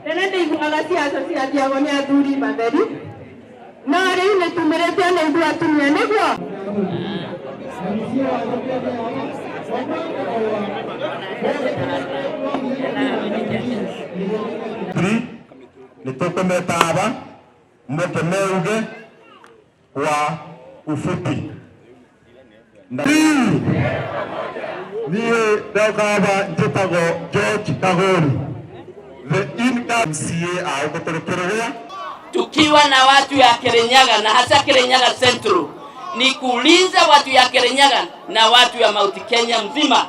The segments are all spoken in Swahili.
Tena ndiguaga siasa cia Thiago nĩ athuri matheri. No rĩu nĩ tumĩrĩte nĩguo atumia nĩguo. Nitokometaaba mtemeuge kwa ufupi. Niye Dagaba Jetago George Kagori, the income MCA au kutokerea. Tukiwa na watu ya Kirinyaga na hasa Kirinyaga Central, ni kuuliza watu ya Kirinyaga na watu ya Mount Kenya mzima.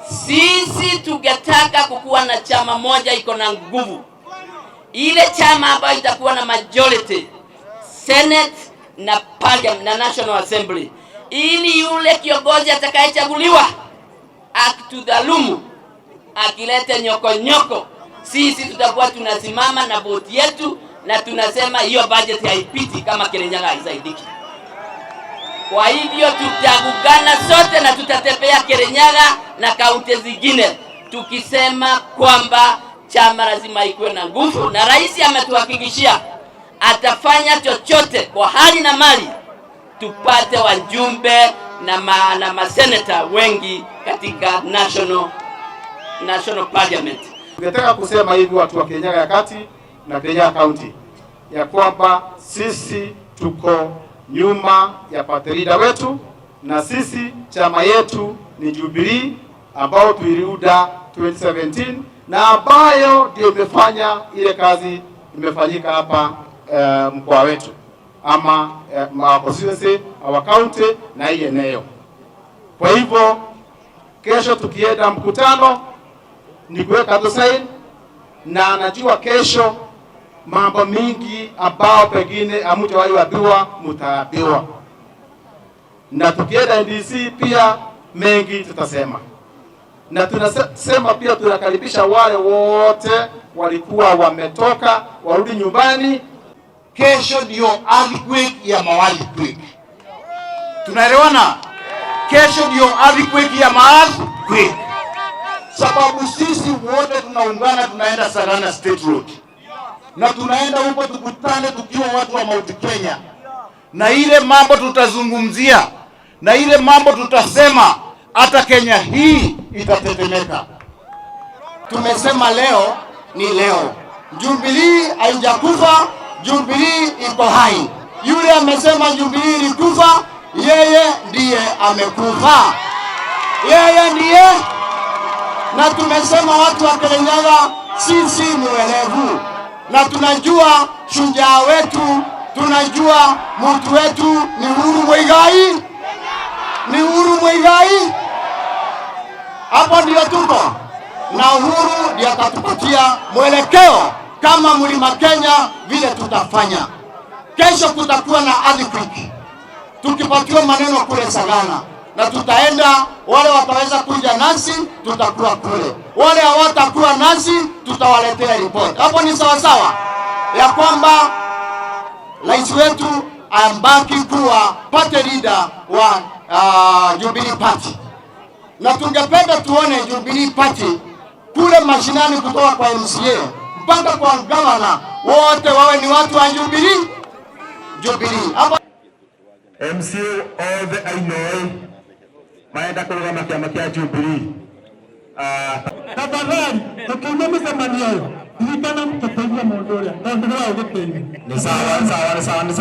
Sisi tungetaka kukuwa na chama moja iko na nguvu. Ile chama ambayo itakuwa na majority Senate na Parliament na National Assembly, ili yule kiongozi atakayechaguliwa akitudhalumu, akilete nyoko, sisi tutakuwa tunasimama na vote yetu na tunasema hiyo budget haipiti kama Kirinyaga haisaidiki. Kwa hivyo tutagugana sote na tutatembea Kirinyaga na kaunti zingine tukisema kwamba chama lazima ikuwe na nguvu, na rais ametuhakikishia atafanya chochote kwa hali na mali tupate wajumbe na maseneta wengi katika national parliament. Ningetaka kusema hivi watu wa Kirinyaga ya kati na Kirinyaga County ya kwamba sisi tuko nyuma ya party leader wetu, na sisi chama yetu ni Jubilee ambao tuliunda 2017 na ambayo ndio imefanya ile kazi imefanyika hapa mkoa wetu ama constituency our county na hii eneo. Kwa hivyo kesho tukienda mkutano ni kuweka dosain, na anajua kesho mambo mingi ambao pengine hamjawahi waambiwa mtaambiwa, na tukienda NDC pia mengi tutasema, na tunasema pia tunakaribisha wale wote walikuwa wametoka warudi nyumbani. Kesho ndio earthquake ya earthquake. Tunaelewana? Kesho ndio earthquake ya earthquake. Sababu sisi wote tunaungana, tunaenda Sagana State Road. Na tunaenda huko tukutane tukiwa watu wa Mount Kenya. Na ile mambo tutazungumzia, na ile mambo tutasema, hata Kenya hii itatetemeka. Tumesema leo ni leo. Jubilee haijakufa, Jubilee iko hai. Yule amesema Jubilee ilikufa, yeye ndiye amekufa. Yeye ndiye. Na tumesema watu wa Kirinyaga sisi ni welevu, na tunajua shujaa wetu, tunajua mtu wetu ni Uhuru.Raila. Ni Uhuru.Raila. Hapo ndio tuko. Na Uhuru ndiye atatupatia mwelekeo kama mlima Kenya vile tutafanya. Kesho kutakuwa na earthquake. Tukipatiwa maneno kule Sagana, na tutaenda, wale wataweza kuja nasi tutakuwa kule, wale hawatakuwa nasi tutawaletea report. Hapo ni sawa sawa ya kwamba rais wetu ambaki kuwa party leader wa Jubilee Party, na tungependa tuone Jubilee Party kule mashinani kutoka kwa MCA mpaka kwa governor wote wawe ni watu wa Jubilee. Hapo MCA all the I know maenda kurugama kiama kia Jubilee. Tafadhali tukiona msemani yao nikana mtataja mondoria ndio ugepeni. Ni sawa. Asante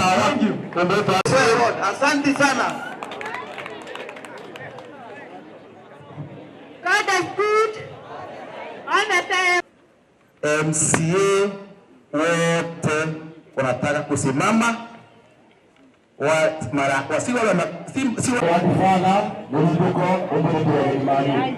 sana. God is good all the time. MCA wote wanataka kusimama wasiwa kufanya mzunguko wa imani.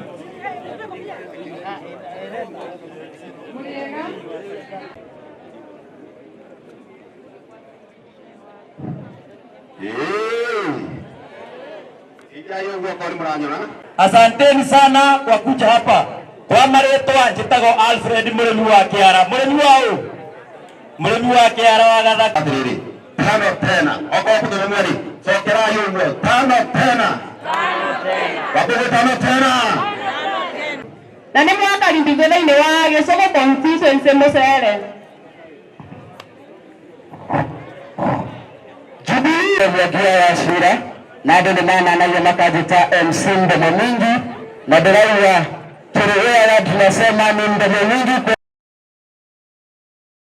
Asanteni sana kwa kuja hapa. Kwa maretwa njitago Alfred muremi wa Kiara. Muremi wa Kiara wa Gathaka. Tano tena. Oko kutoka mwali. Sokera yungo. Tano tena. Wapige tano tena. na nĩ mwakarindithio thĩinĩ wa Gĩcũgũ constituency mũcere. Jubilee mwagia ya cira na andũ nĩ mananagia makanjĩta MC Mdomo Mingi na ndĩrauga kĩrĩgĩra tunasema ni mdomo mingi.